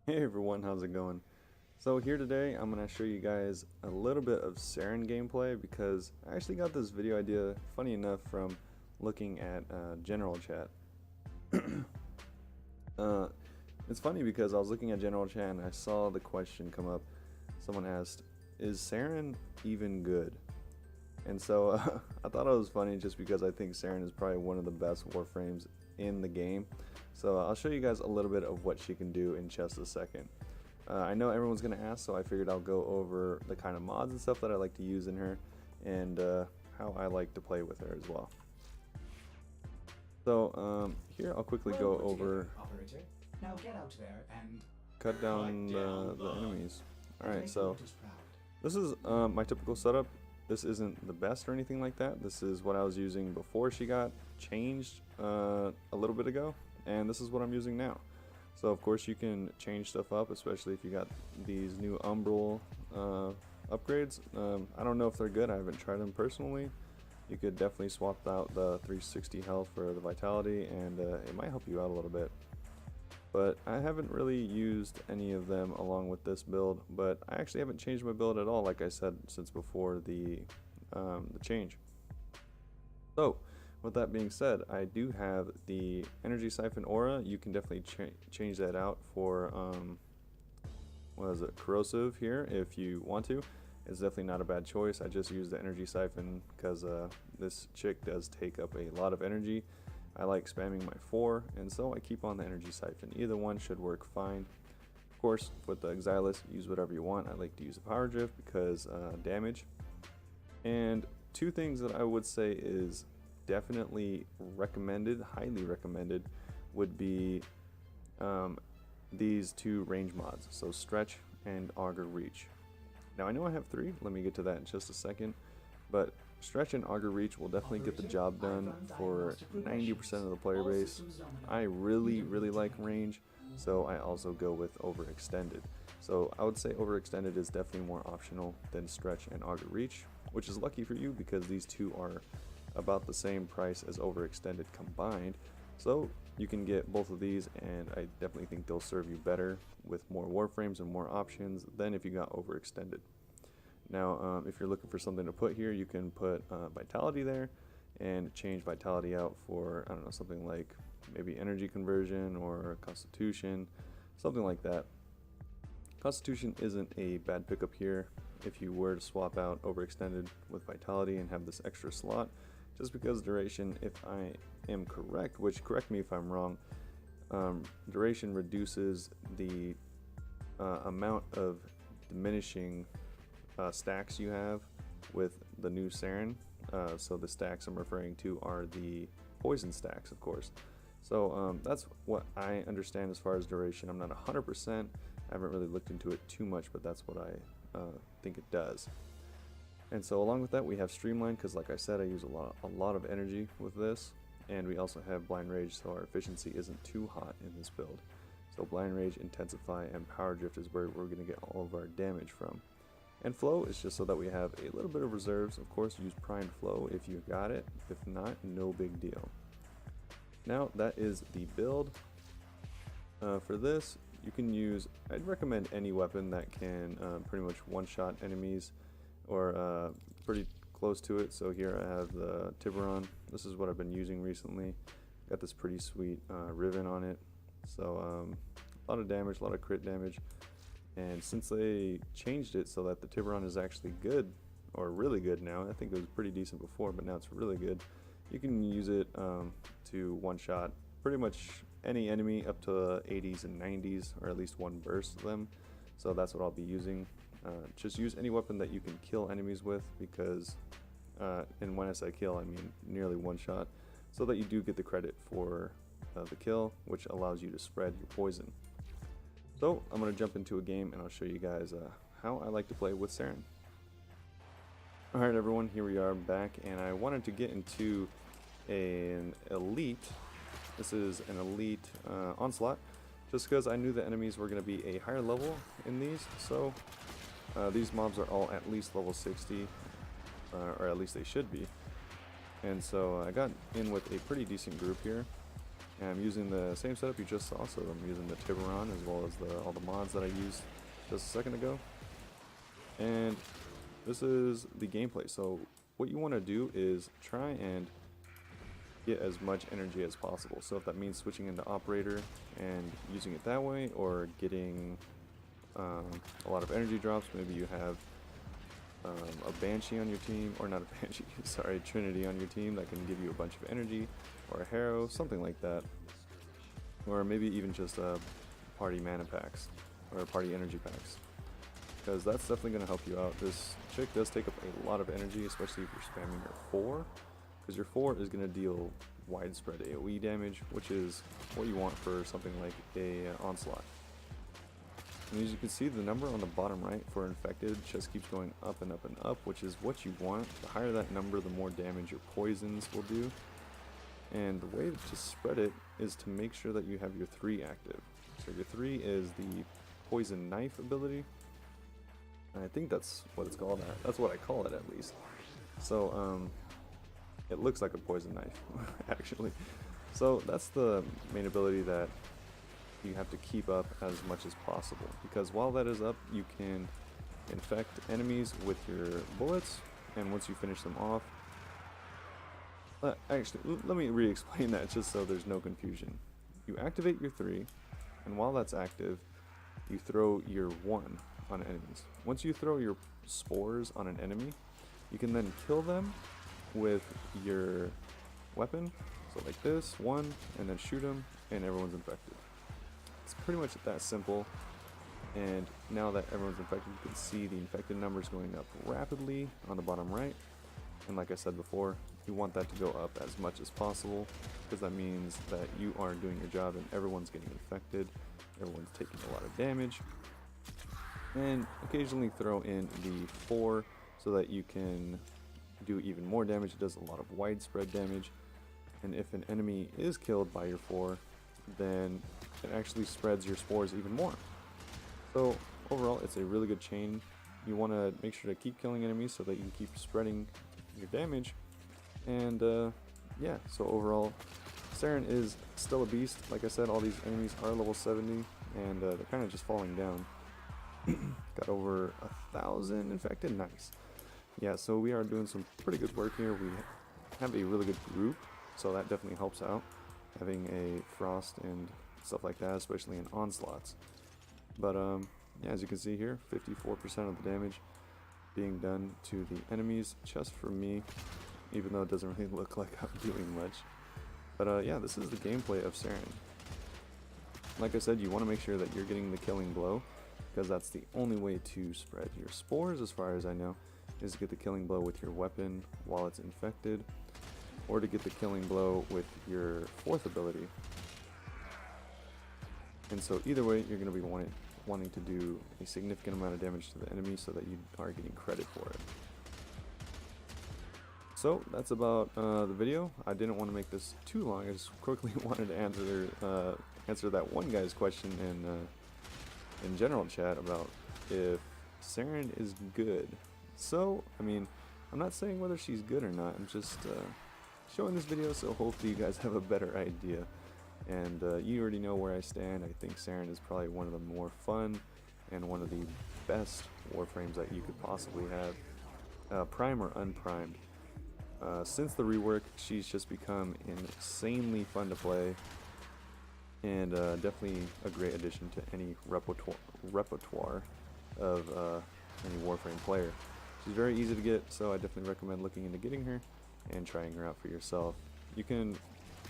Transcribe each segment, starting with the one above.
Hey everyone, how's it going? So here today I'm going to show you guys a little bit of Saryn gameplay because I actually got this video idea, funny enough, from looking at general chat. uh, it's funny because I was looking at general chat and I saw the question come up. Someone asked, "Is Saryn even good?" And so I thought it was funny just because I think Saryn is probably one of the best Warframes in the game. So I'll show you guys a little bit of what she can do in just a second. I know everyone's going to ask, so I figured I'll go over the kind of mods and stuff that I like to use in her and how I like to play with her as well. So here I'll quickly go over, now get out there and cut down the enemies. Alright, so this is my typical setup. This isn't the best or anything like that. This is what I was using before she got changed a little bit ago, and this is what I'm using now. So of course you can change stuff up, especially if you got these new Umbral upgrades. I don't know if they're good. I haven't tried them personally. You could definitely swap out the 360 health for the vitality, and it might help you out a little bit. But I haven't really used any of them along with this build, but I actually haven't changed my build at all, like I said, since before the change. So with that being said, I do have the Energy Siphon Aura. You can definitely change that out for what is it, Corrosive here if you want to. It's definitely not a bad choice. I just use the Energy Siphon because this chick does take up a lot of energy. I like spamming my 4, and so I keep on the Energy Siphon. Either one should work fine. Of course, with the Exilis, use whatever you want. I like to use the Power Drift because damage. And two things that I would say is definitely recommended, highly recommended, would be these two range mods, so Stretch and Augur Reach. Now I know I have 3, let me get to that in just a second, but Stretch and Augur Reach will definitely get the job done for 90% of the player base. I really like range, so I also go with Overextended. So I would say Overextended is definitely more optional than Stretch and Augur Reach, which is lucky for you because these two are about the same price as Overextended combined. So you can get both of these, and I definitely think they'll serve you better with more Warframes and more options than if you got Overextended. Now, if you're looking for something to put here, you can put Vitality there and change Vitality out for, I don't know, something like maybe Energy Conversion or Constitution, something like that. Constitution isn't a bad pickup here if you were to swap out Overextended with Vitality and have this extra slot, just because Duration, if I am correct, which correct me if I'm wrong, Duration reduces the amount of diminishing stacks you have with the new Saryn. So the stacks I'm referring to are the poison stacks, of course. So that's what I understand as far as duration. I'm not 100%. I haven't really looked into it too much, but that's what I think it does. And so along with that, we have Streamline, because like I said, I use a lot of energy with this. And we also have Blind Rage, so our efficiency isn't too hot in this build. So Blind Rage, Intensify, and Power Drift is where we're going to get all of our damage from. And Flow is just so that we have a little bit of reserves. Of course, use Primed Flow if you got it. If not, no big deal. Now, that is the build. For this, you can use, I'd recommend any weapon that can pretty much one-shot enemies or pretty close to it. So here I have the Tiburon. This is what I've been using recently. Got this pretty sweet Riven on it. So a lot of damage, a lot of crit damage. And since they changed it so that the Tiburon is actually good, or really good now, I think it was pretty decent before, but now it's really good, you can use it to one-shot pretty much any enemy up to 80s and 90s, or at least one burst of them. So that's what I'll be using. Just use any weapon that you can kill enemies with, because, and when I say kill, I mean nearly one-shot, so that you do get the credit for the kill, which allows you to spread your poison. So I'm going to jump into a game and I'll show you guys how I like to play with Saryn. Alright everyone, here we are back, and I wanted to get into an elite. This is an elite onslaught, just because I knew the enemies were going to be a higher level in these. So these mobs are all at least level 60, or at least they should be. And so I got in with a pretty decent group here. And I'm using the same setup you just saw, so I'm using the Tiburon as well as all the mods that I used just a second ago. And this is the gameplay. So what you want to do is try and get as much energy as possible. So if that means switching into operator and using it that way, or getting a lot of energy drops, maybe you have a Banshee on your team, or not a Banshee, sorry, Trinity on your team that can give you a bunch of energy, or a Harrow, something like that. Or maybe even just party mana packs, or party energy packs. Because that's definitely going to help you out. This chick does take up a lot of energy, especially if you're spamming your 4. Because your 4 is going to deal widespread AoE damage, which is what you want for something like a Onslaught. And as you can see, the number on the bottom right for infected just keeps going up and up and up, which is what you want. The higher that number, the more damage your poisons will do. And the way to spread it is to make sure that you have your 3 active. So your 3 is the poison knife ability. And I think that's what it's called. That's what I call it, at least. So it looks like a poison knife, actually. So that's the main ability that you have to keep up as much as possible, because while that is up, you can infect enemies with your bullets, and once you finish them off, actually, let me re-explain that just so there's no confusion. You activate your 3, and while that's active, you throw your 1 on enemies. Once you throw your spores on an enemy, you can then kill them with your weapon, so like this, 1, and then shoot them, and everyone's infected. It's pretty much that simple. And now that everyone's infected, you can see the infected numbers going up rapidly on the bottom right. And like I said before, you want that to go up as much as possible, because that means that you are doing your job and everyone's getting infected, everyone's taking a lot of damage. And occasionally throw in the 4 so that you can do even more damage. It does a lot of widespread damage. And if an enemy is killed by your 4, then it actually spreads your spores even more. So overall, it's a really good chain. You want to make sure to keep killing enemies so that you can keep spreading your damage. And yeah, so overall, Saryn is still a beast. Like I said, all these enemies are level 70, and they're kind of just falling down. Got over 1,000 infected, nice. Yeah, so we are doing some pretty good work here. We have a really good group, so that definitely helps out, having a Frost and stuff like that, especially in onslaughts. But yeah, as you can see here, 54% of the damage being done to the enemies just for me, even though it doesn't really look like I'm doing much. But yeah, this is the gameplay of Saryn. Like I said, you want to make sure that you're getting the killing blow, because that's the only way to spread your spores, as far as I know, is to get the killing blow with your weapon while it's infected, or to get the killing blow with your 4th ability. And so either way, you're going to be wanting to do a significant amount of damage to the enemy so that you are getting credit for it. So that's about the video. I didn't want to make this too long. I just quickly wanted to answer that one guy's question in general chat about if Saryn is good. So, I mean, I'm not saying whether she's good or not. I'm just showing this video so hopefully you guys have a better idea. And you already know where I stand. I think Saryn is probably one of the more fun and one of the best Warframes that you could possibly have, prime or unprimed. Since the rework, she's just become insanely fun to play, and definitely a great addition to any repertoire of any Warframe player. She's very easy to get, so I definitely recommend looking into getting her and trying her out for yourself. You can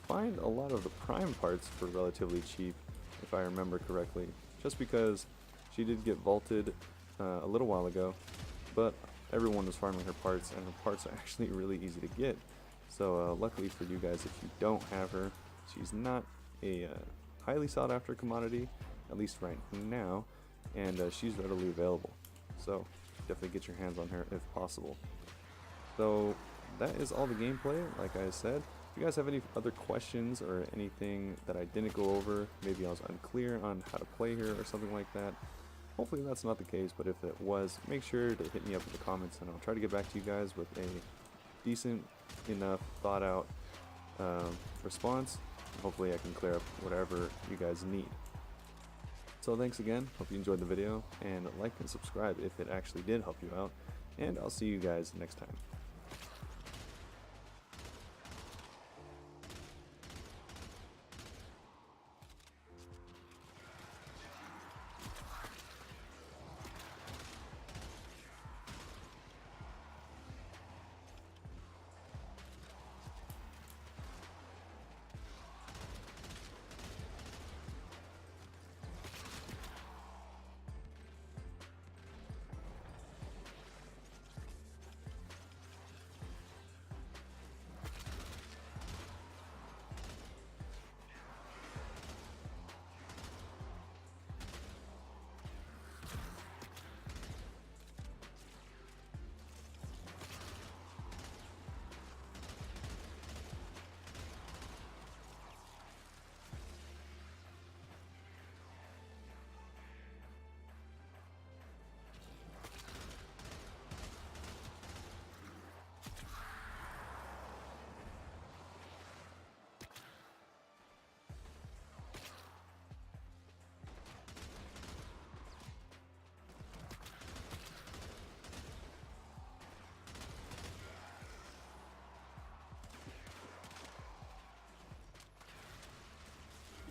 find a lot of the prime parts for relatively cheap, if I remember correctly, just because she did get vaulted a little while ago, but everyone was farming her parts, and her parts are actually really easy to get. So luckily for you guys, if you don't have her, she's not a highly sought after commodity, at least right now, and she's readily available. So definitely get your hands on her if possible. So that is all the gameplay, like I said. If you guys have any other questions or anything that I didn't go over, maybe I was unclear on how to play her or something like that, hopefully that's not the case, but if it was, make sure to hit me up in the comments and I'll try to get back to you guys with a decent enough thought out response. hopefully I can clear up whatever you guys need. So thanks again, hope you enjoyed the video, and like and subscribe if it actually did help you out, and I'll see you guys next time.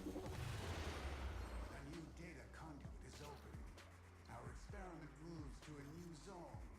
A new data conduit is open. Our experiment moves to a new zone.